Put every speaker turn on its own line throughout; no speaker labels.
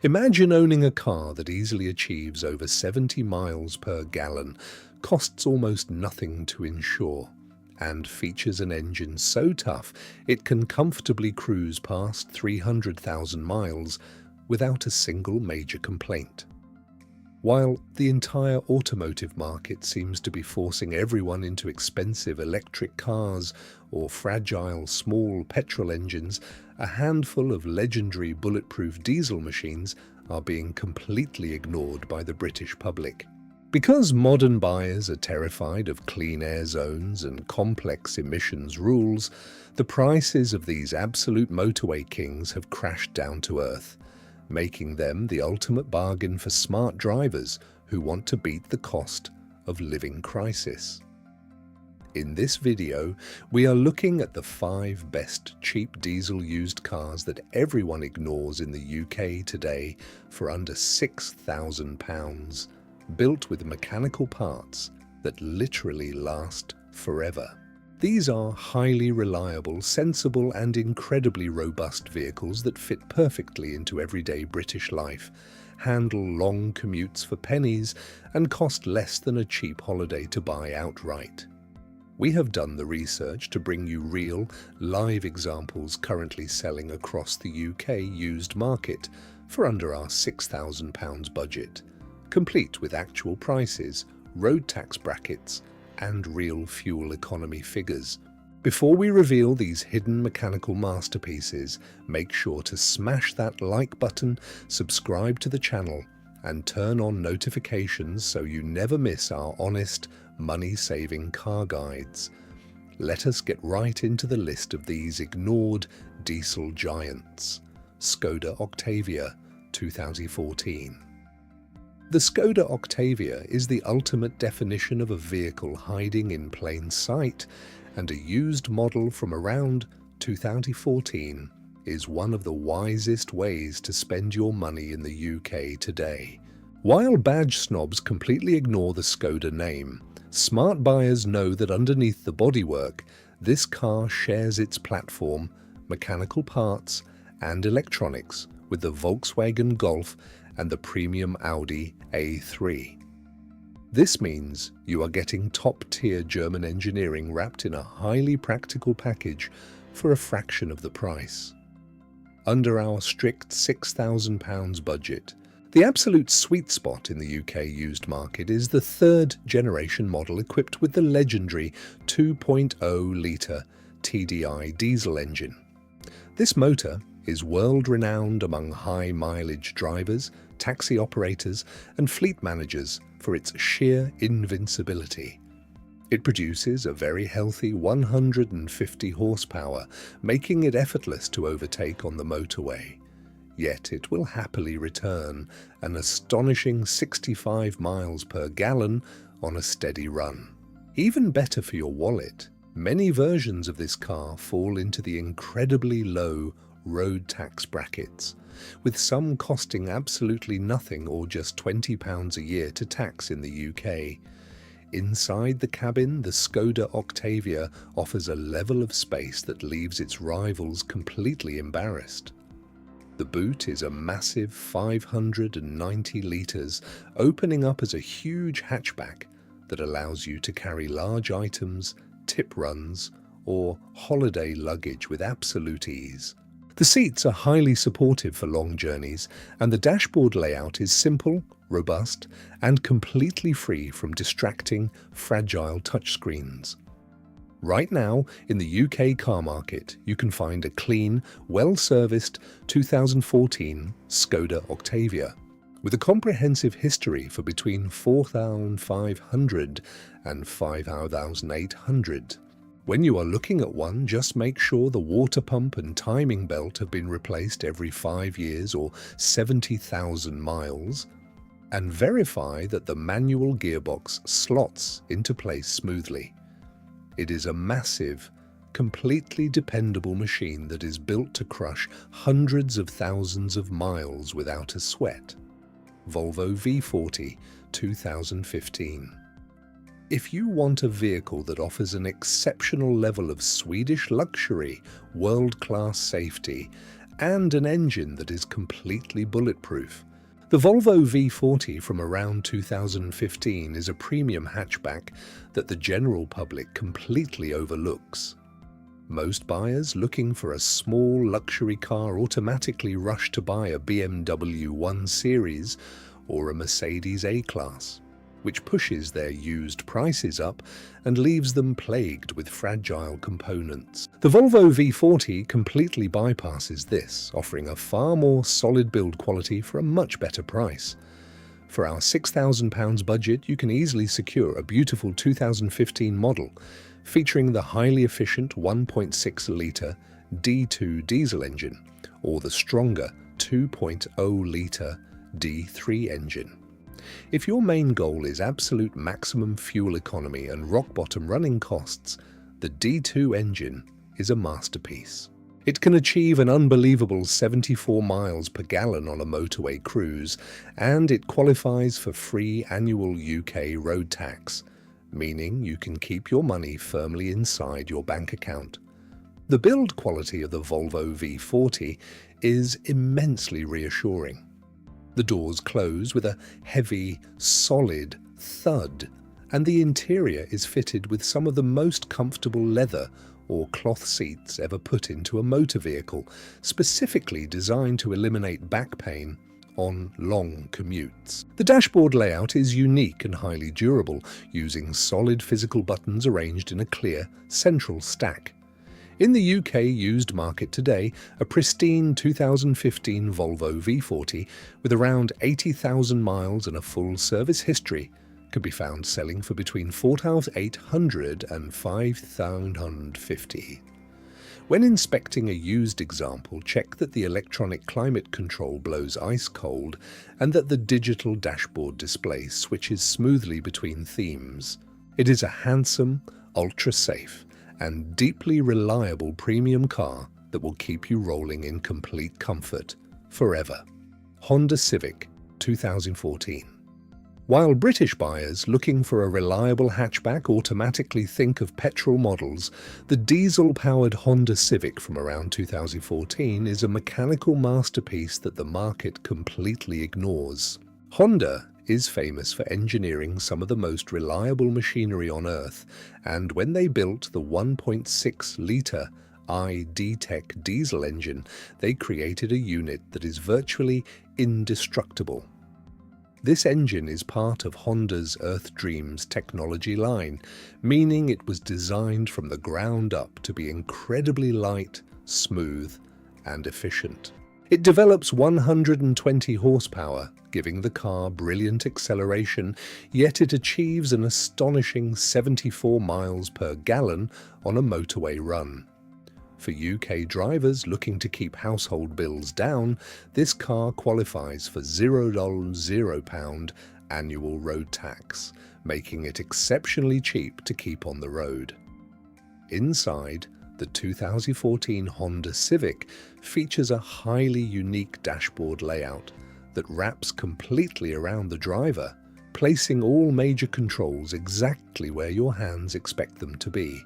Imagine owning a car that easily achieves over 70 miles per gallon, costs almost nothing to insure, and features an engine so tough it can comfortably cruise past 300,000 miles without a single major complaint. While the entire automotive market seems to be forcing everyone into expensive electric cars or fragile small petrol engines, a handful of legendary bulletproof diesel machines are being completely ignored by the British public. Because modern buyers are terrified of clean air zones and complex emissions rules, the prices of these absolute motorway kings have crashed down to earth, making them the ultimate bargain for smart drivers who want to beat the cost of living crisis. In this video, we are looking at the 5 best cheap diesel used cars that everyone ignores in the UK today for under £6,000, built with mechanical parts that literally last forever. These are highly reliable, sensible and incredibly robust vehicles that fit perfectly into everyday British life, handle long commutes for pennies, and cost less than a cheap holiday to buy outright. We have done the research to bring you real, live examples currently selling across the UK used market for under our £6,000 budget, complete with actual prices, road tax brackets, and real fuel economy figures. Before we reveal these hidden mechanical masterpieces, make sure to smash that like button, subscribe to the channel, and turn on notifications so you never miss our honest, money-saving car guides. Let us get right into the list of these ignored diesel giants. Skoda Octavia, 2014. The Skoda Octavia is the ultimate definition of a vehicle hiding in plain sight, and a used model from around 2014 is one of the wisest ways to spend your money in the UK today. While badge snobs completely ignore the Skoda name, smart buyers know that underneath the bodywork, this car shares its platform, mechanical parts, and electronics with the Volkswagen Golf and the premium Audi A3. This means you are getting top-tier German engineering wrapped in a highly practical package for a fraction of the price. Under our strict £6,000 budget, the absolute sweet spot in the UK used market is the 3rd generation model equipped with the legendary 2.0-litre TDI diesel engine. This motor is world-renowned among high-mileage drivers, taxi operators, and fleet managers for its sheer invincibility. It produces a very healthy 150 horsepower, making it effortless to overtake on the motorway. Yet it will happily return an astonishing 65 miles per gallon on a steady run. Even better for your wallet, many versions of this car fall into the incredibly low road tax brackets, with some costing absolutely nothing or just £20 a year to tax in the UK. Inside the cabin, the Skoda Octavia offers a level of space that leaves its rivals completely embarrassed. The boot is a massive 590 litres, opening up as a huge hatchback that allows you to carry large items, tip runs, or holiday luggage with absolute ease. The seats are highly supportive for long journeys, and the dashboard layout is simple, robust, and completely free from distracting, fragile touchscreens. Right now, in the UK car market, you can find a clean, well-serviced 2014 Skoda Octavia, with a comprehensive history for between 4,500 and 5,800. When you are looking at one, just make sure the water pump and timing belt have been replaced every 5 years or 70,000 miles, and verify that the manual gearbox slots into place smoothly. It is a massive, completely dependable machine that is built to crush hundreds of thousands of miles without a sweat. Volvo V40, 2015. If you want a vehicle that offers an exceptional level of Swedish luxury, world-class safety, and an engine that is completely bulletproof. The Volvo V40 from around 2015 is a premium hatchback that the general public completely overlooks. Most buyers looking for a small luxury car automatically rush to buy a BMW 1 Series or a Mercedes A-Class, which pushes their used prices up and leaves them plagued with fragile components. The Volvo V40 completely bypasses this, offering a far more solid build quality for a much better price. For our £6,000 budget, you can easily secure a beautiful 2015 model featuring the highly efficient 1.6-litre D2 diesel engine or the stronger 2.0-litre D3 engine. If your main goal is absolute maximum fuel economy and rock-bottom running costs, the D2 engine is a masterpiece. It can achieve an unbelievable 74 miles per gallon on a motorway cruise, and it qualifies for free annual UK road tax, meaning you can keep your money firmly inside your bank account. The build quality of the Volvo V40 is immensely reassuring. The doors close with a heavy, solid thud, and the interior is fitted with some of the most comfortable leather or cloth seats ever put into a motor vehicle, specifically designed to eliminate back pain on long commutes. The dashboard layout is unique and highly durable, using solid physical buttons arranged in a clear, central stack. In the UK used market today, a pristine 2015 Volvo V40 with around 80,000 miles and a full service history can be found selling for between £4,800 and £5,150. When inspecting a used example, check that the electronic climate control blows ice cold and that the digital dashboard display switches smoothly between themes. It is a handsome, ultra-safe, and deeply reliable premium car that will keep you rolling in complete comfort forever. Honda Civic 2014. While British buyers looking for a reliable hatchback automatically think of petrol models, the diesel-powered Honda Civic from around 2014 is a mechanical masterpiece that the market completely ignores. Honda is famous for engineering some of the most reliable machinery on Earth, and when they built the 1.6-litre i-D-Tech diesel engine, they created a unit that is virtually indestructible. This engine is part of Honda's Earth Dreams technology line, meaning it was designed from the ground up to be incredibly light, smooth, and efficient. It develops 120 horsepower, giving the car brilliant acceleration, yet it achieves an astonishing 74 miles per gallon on a motorway run. For UK drivers looking to keep household bills down, this car qualifies for £0 annual road tax, making it exceptionally cheap to keep on the road. Inside, the 2014 Honda Civic features a highly unique dashboard layout that wraps completely around the driver, placing all major controls exactly where your hands expect them to be.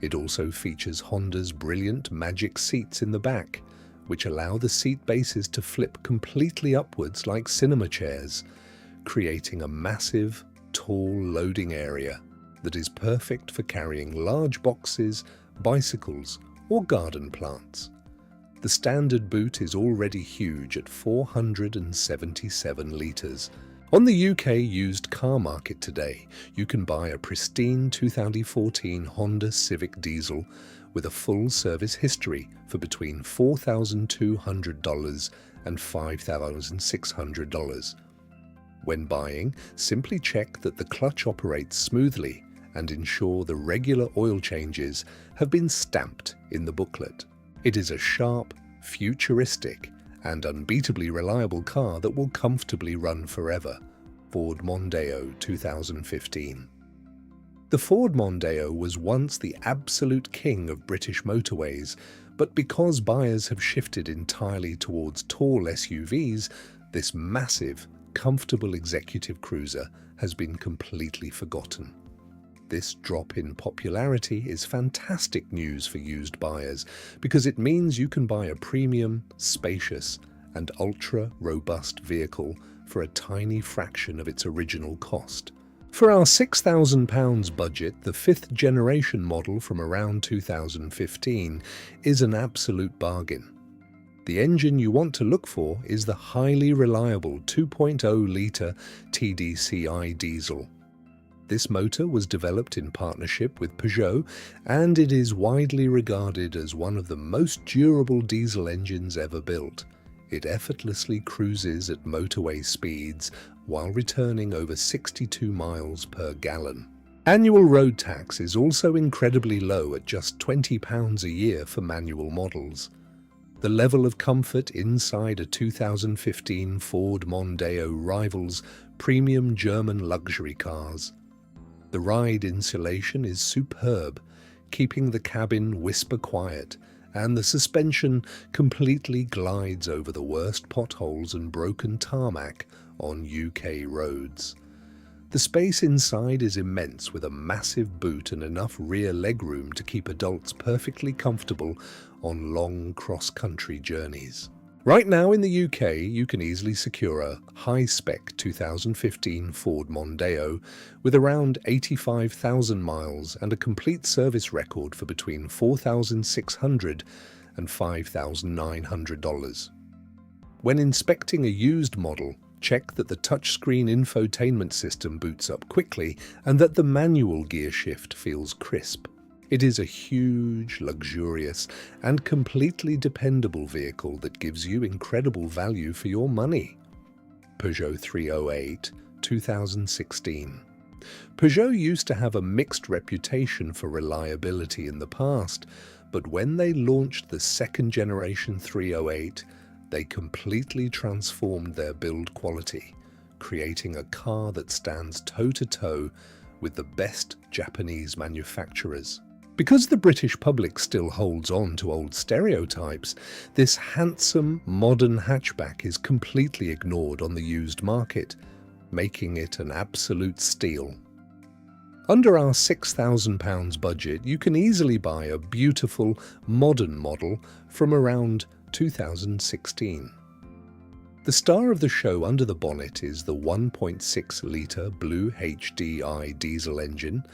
It also features Honda's brilliant magic seats in the back, which allow the seat bases to flip completely upwards like cinema chairs, creating a massive, tall loading area that is perfect for carrying large boxes, bicycles, or garden plants. The standard boot is already huge at 477 litres. On the UK used car market today, you can buy a pristine 2014 Honda Civic diesel with a full service history for between $4,200 and $5,600. When buying, simply check that the clutch operates smoothly and ensure the regular oil changes have been stamped in the booklet. It is a sharp, futuristic, and unbeatably reliable car that will comfortably run forever. Ford Mondeo 2015. The Ford Mondeo was once the absolute king of British motorways, but because buyers have shifted entirely towards tall SUVs, this massive, comfortable executive cruiser has been completely forgotten. This drop in popularity is fantastic news for used buyers because it means you can buy a premium, spacious, and ultra-robust vehicle for a tiny fraction of its original cost. For our £6,000 budget, the 5th generation model from around 2015 is an absolute bargain. The engine you want to look for is the highly reliable 2.0-litre TDCi diesel. This motor was developed in partnership with Peugeot, and it is widely regarded as one of the most durable diesel engines ever built. It effortlessly cruises at motorway speeds while returning over 62 miles per gallon. Annual road tax is also incredibly low at just £20 a year for manual models. The level of comfort inside a 2015 Ford Mondeo rivals premium German luxury cars. The ride insulation is superb, keeping the cabin whisper quiet, and the suspension completely glides over the worst potholes and broken tarmac on UK roads. The space inside is immense, with a massive boot and enough rear legroom to keep adults perfectly comfortable on long cross-country journeys. Right now in the UK, you can easily secure a high-spec 2015 Ford Mondeo with around 85,000 miles and a complete service record for between $4,600 and $5,900. When inspecting a used model, check that the touchscreen infotainment system boots up quickly and that the manual gear shift feels crisp. It is a huge, luxurious, and completely dependable vehicle that gives you incredible value for your money. Peugeot 308, 2016. Peugeot used to have a mixed reputation for reliability in the past, but when they launched the second-generation 308, they completely transformed their build quality, creating a car that stands toe-to-toe with the best Japanese manufacturers. Because the British public still holds on to old stereotypes, this handsome, modern hatchback is completely ignored on the used market, making it an absolute steal. Under our £6,000 budget, you can easily buy a beautiful, modern model from around 2016. The star of the show under the bonnet is the 1.6-litre Blue HDI diesel engine.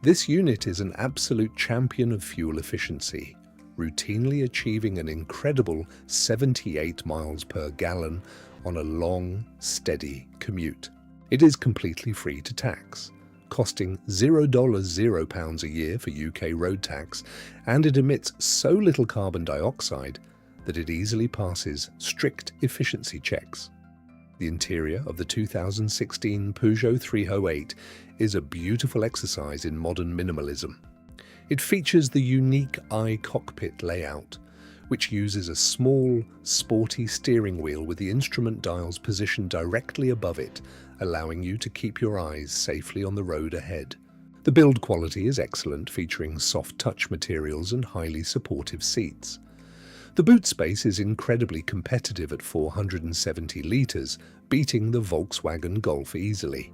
This unit is an absolute champion of fuel efficiency, routinely achieving an incredible 78 miles per gallon on a long, steady commute. It is completely free to tax, costing £0 a year for UK road tax, and it emits so little carbon dioxide that it easily passes strict efficiency checks. The interior of the 2016 Peugeot 308 is a beautiful exercise in modern minimalism. It features the unique iCockpit layout, which uses a small, sporty steering wheel with the instrument dials positioned directly above it, allowing you to keep your eyes safely on the road ahead. The build quality is excellent, featuring soft touch materials and highly supportive seats. The boot space is incredibly competitive at 470 litres, beating the Volkswagen Golf easily.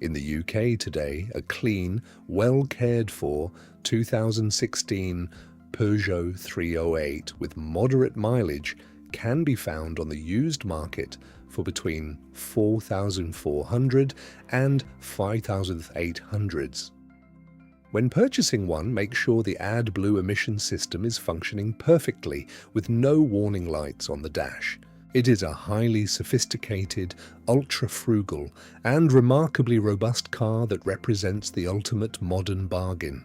In the UK today, a clean, well-cared-for 2016 Peugeot 308 with moderate mileage can be found on the used market for between $4,400 and $5,800. When purchasing one, make sure the AdBlue emission system is functioning perfectly with no warning lights on the dash. It is a highly sophisticated, ultra-frugal, and remarkably robust car that represents the ultimate modern bargain.